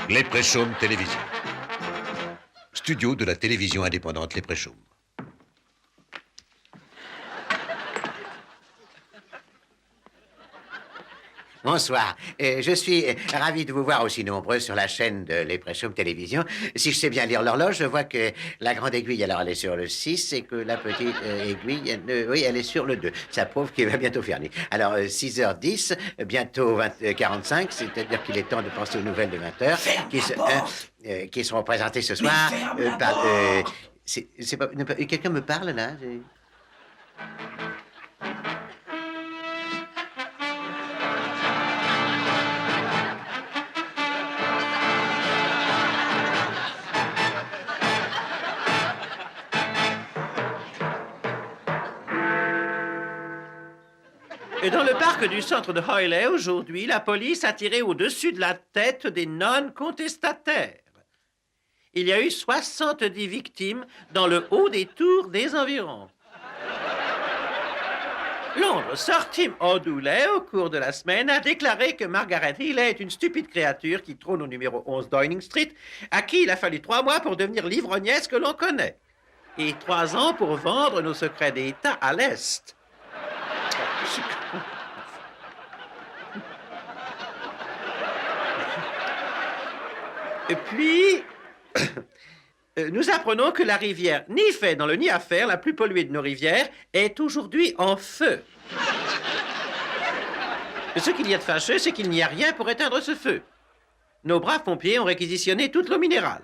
Les Préchaumes Télévision. Studio de la télévision indépendante Les Préchaumes. Bonsoir. Je suis ravi de vous voir aussi nombreux sur la chaîne de Les Préchaumes Télévision. Si je sais bien lire l'horloge, je vois que la grande aiguille, alors elle est sur le 6 et que la petite aiguille, oui, elle est sur le 2. Ça prouve qu'il va bientôt faire nuit. Alors, 6h10, bientôt 45, c'est-à-dire qu'il est temps de penser aux nouvelles de 20h qui seront présentées ce soir par... c'est pas... Quelqu'un me parle, là? Et dans le parc du centre de Hoyley, aujourd'hui, la police a tiré au-dessus de la tête des non-contestataires. Il y a eu 70 victimes dans le haut des tours des environs. Londres, Sir Tim O'Douley, au cours de la semaine, a déclaré que Margaret Healey est une stupide créature qui trône au numéro 11 Downing Street, à qui il a fallu 3 mois pour devenir l'ivrognesse que l'on connaît, et 3 ans pour vendre nos secrets d'État à l'Est. Et puis, nous apprenons que la rivière Nifet, dans le Niafer, la plus polluée de nos rivières, est aujourd'hui en feu. Et ce qu'il y a de fâcheux, c'est qu'il n'y a rien pour éteindre ce feu. Nos braves pompiers ont réquisitionné toute l'eau minérale.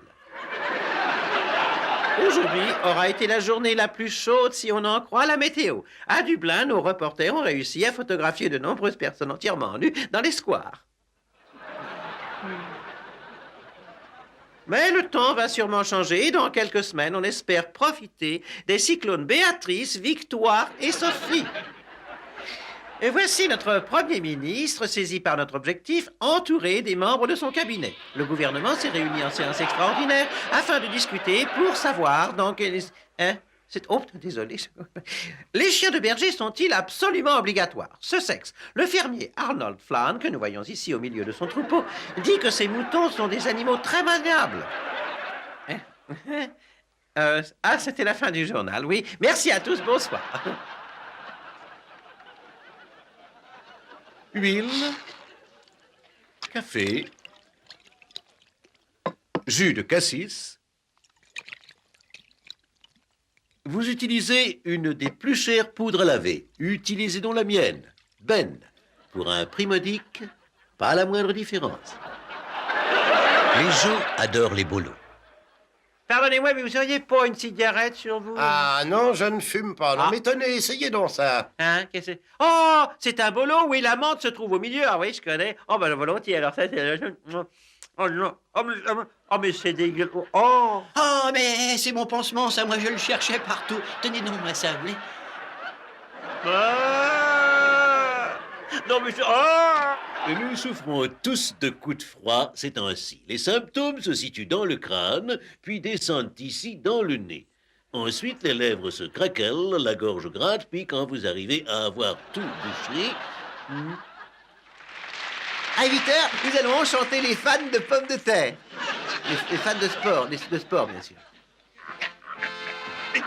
Aujourd'hui aura été la journée la plus chaude si on en croit la météo. À Dublin, nos reporters ont réussi à photographier de nombreuses personnes entièrement nues dans les squares. Mais le temps va sûrement changer et dans quelques semaines, on espère profiter des cyclones Béatrice, Victoire et Sophie. Et voici notre Premier ministre, saisi par notre objectif, entouré des membres de son cabinet. Le gouvernement s'est réuni en séance extraordinaire afin de discuter pour savoir dans quel... désolé. Les chiens de berger sont-ils absolument obligatoires? Ce sexe, le fermier Arnold Flan, que nous voyons ici au milieu de son troupeau, dit que ces moutons sont des animaux très maniables. C'était la fin du journal, oui. Merci à tous, bonsoir. Huile, café, jus de cassis. Vous utilisez une des plus chères poudres à laver. Utilisez donc la mienne, Ben. Pour un prix modique, pas la moindre différence. Les gens adorent les bolos. Pardonnez-moi, mais vous n'auriez pas une cigarette sur vous? Ah non, je ne fume pas. Non, mais tenez, essayez donc ça. Hein, qu'est-ce que c'est? Oh, c'est un bolo, oui, la menthe se trouve au milieu. Ah oui, je connais. Oh, ben volontiers, alors ça, c'est... Oh non, mais c'est dégueulasse. Oh! Oh, mais c'est mon pansement, ça, moi je le cherchais partout. Tenez donc, moi ça, vous voulez? Ah! Non, mais... Ah! Nous souffrons tous de coups de froid ces temps-ci. Les symptômes se situent dans le crâne, puis descendent ici dans le nez. Ensuite, les lèvres se craquellent, la gorge gratte, puis quand vous arrivez à avoir tout bouché... À 8h, nous allons enchanter les fans de pommes de terre. Les fans de sport, de sport, bien sûr. Ne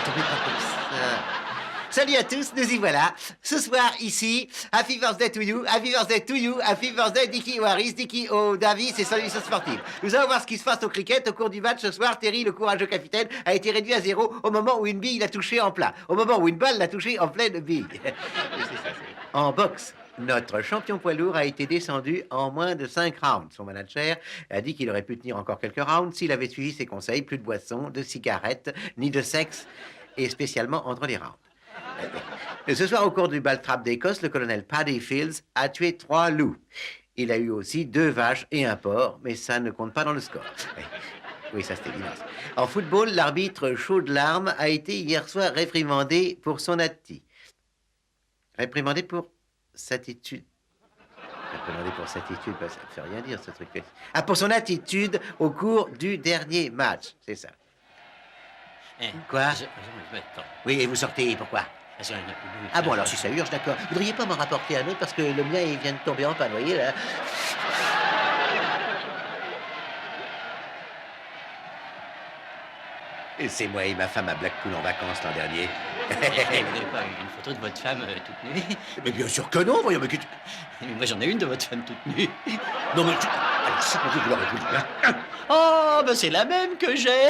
tombez pas comme ça. Salut à tous, nous y voilà. Ce soir, ici, Happy Birthday to you, Happy Birthday to you, Happy Birthday Dickie O'Harris, Dickie O'Davis et Solutions Sportive. Nous allons voir ce qui se passe au cricket. Au cours du match ce soir, Terry, le courageux capitaine, a été réduit à 0 au moment où une bille l'a touché en plat. Au moment où une balle l'a touché en pleine bille. En boxe, notre champion poids lourd a été descendu en moins de 5 rounds. Son manager a dit qu'il aurait pu tenir encore quelques rounds s'il avait suivi ses conseils. Plus de boissons, de cigarettes, ni de sexe, et spécialement entre les rounds. Ce soir, au cours du bal trap d'Écosse, le colonel Paddy Fields a tué 3 loups. Il a eu aussi 2 vaches et un porc, mais ça ne compte pas dans le score. Oui, ça c'était immense. En football, l'arbitre chaud de larmes a été hier soir réprimandé pour son attitude. Réprimandé pour sa attitude. Réprimandé pour sa attitude, ça ne fait rien dire ce truc. Ah, pour son attitude au cours du dernier match, c'est ça. Quoi? Oui, et vous sortez, pourquoi? Ah, ça, il n'y en a plus de Ah bon, alors si ça urge, d'accord. Vous voudriez pas m'en rapporter un autre parce que le mien, il vient de tomber en panne, vous voyez, là. Et c'est moi et ma femme à Blackpool en vacances l'an dernier. Vous n'avez pas une photo de votre femme toute nue? Mais bien sûr que non, voyons, mais que... Mais moi, j'en ai une de votre femme toute nue. Non, mais... Alors, ça, vous l'aurez voulu, hein. Oh, ben c'est la même que j'ai.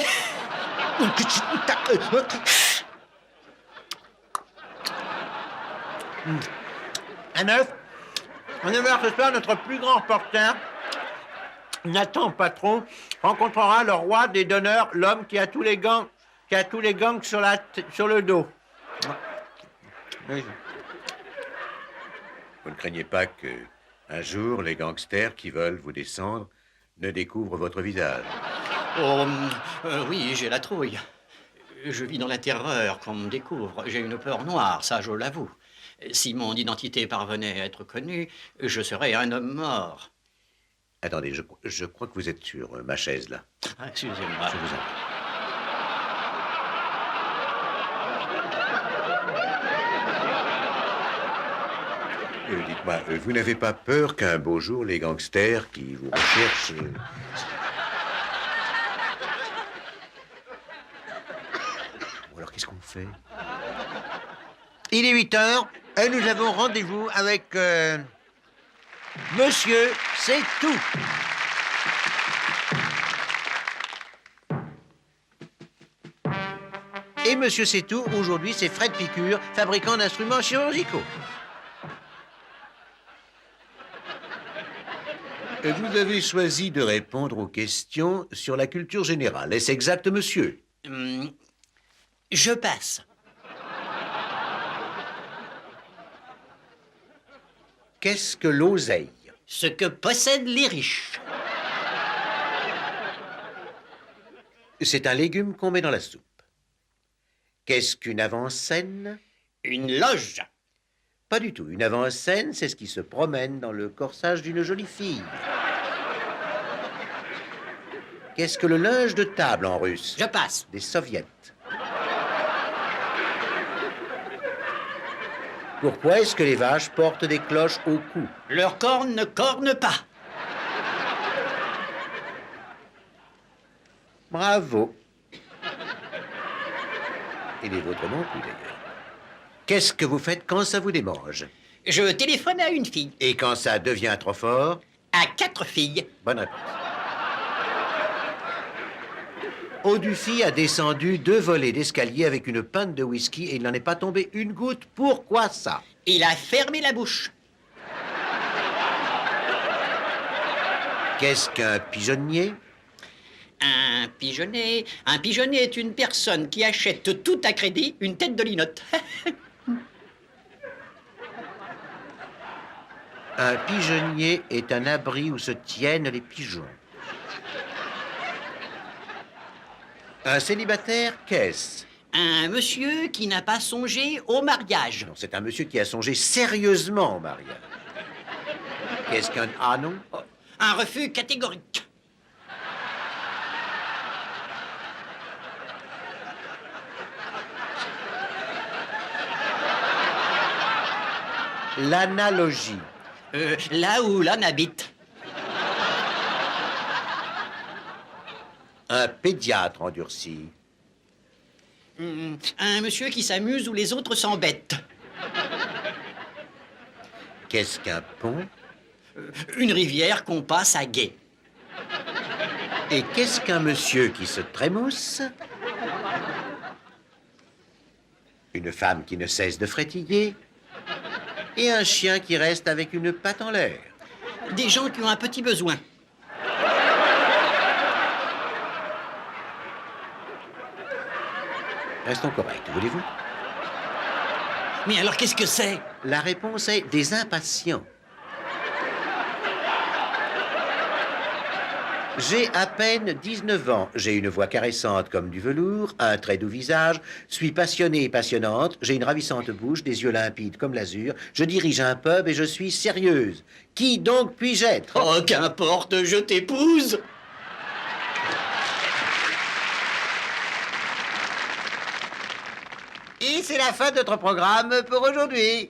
À 9 ce soir, notre plus grand reporter, Nathan Patron, rencontrera le roi des donneurs, l'homme qui a tous les gangs, sur le dos. Vous ne craignez pas que, un jour, les gangsters qui veulent vous descendre ne découvrent votre visage? Oh, oui, j'ai la trouille. Je vis dans la terreur qu'on me découvre. J'ai une peur noire, ça, je l'avoue. Si mon identité parvenait à être connue, je serais un homme mort. Attendez, je crois que vous êtes sur ma chaise, là. Ah, excusez-moi. Je vous en prie. Dites-moi, vous n'avez pas peur qu'un beau jour, les gangsters qui vous recherchent... Bon, alors, qu'est-ce qu'on fait? Il est 8 heures et nous avons rendez-vous avec Monsieur C'est tout. Et Monsieur C'est tout, aujourd'hui, c'est Fred Piqûre, fabricant d'instruments chirurgicaux. Vous avez choisi de répondre aux questions sur la culture générale. Est-ce exact, monsieur? Je passe. Qu'est-ce que l'oseille? Ce que possèdent les riches. C'est un légume qu'on met dans la soupe. Qu'est-ce qu'une avant-scène? Une loge. Pas du tout. Une avant-scène, c'est ce qui se promène dans le corsage d'une jolie fille. Qu'est-ce que le linge de table en russe? Je passe. Des soviets. Pourquoi est-ce que les vaches portent des cloches au cou? Leurs cornes ne cornent pas. Bravo. Et les vôtres non plus, d'ailleurs. Qu'est-ce que vous faites quand ça vous démange? Je téléphone à une fille. Et quand ça devient trop fort? À 4 filles. Bonne réponse. Audufy a descendu 2 volets d'escalier avec une pinte de whisky et il n'en est pas tombé une goutte. Pourquoi ça? Il a fermé la bouche. Qu'est-ce qu'un pigeonnier? Un pigeonnier est une personne qui achète tout à crédit une tête de linotte. Un pigeonnier est un abri où se tiennent les pigeons. Un célibataire, qu'est-ce? Un monsieur qui n'a pas songé au mariage. Non, c'est un monsieur qui a songé sérieusement au mariage. Qu'est-ce qu'un... Ah non? Un refus catégorique. L'analogie. Là où l'âne habite. Un pédiatre endurci. Un monsieur qui s'amuse où les autres s'embêtent. Qu'est-ce qu'un pont? Une rivière qu'on passe à gué. Et qu'est-ce qu'un monsieur qui se trémousse? Une femme qui ne cesse de frétiller? Et un chien qui reste avec une patte en l'air? Des gens qui ont un petit besoin. Restons corrects, voulez-vous? Mais alors qu'est-ce que c'est? La réponse est des impatients. J'ai à peine 19 ans. J'ai une voix caressante comme du velours, un très doux visage, suis passionnée et passionnante, j'ai une ravissante bouche, des yeux limpides comme l'azur, je dirige un pub et je suis sérieuse. Qui donc puis-je être? Oh, qu'importe, je t'épouse. Et c'est la fin de notre programme pour aujourd'hui.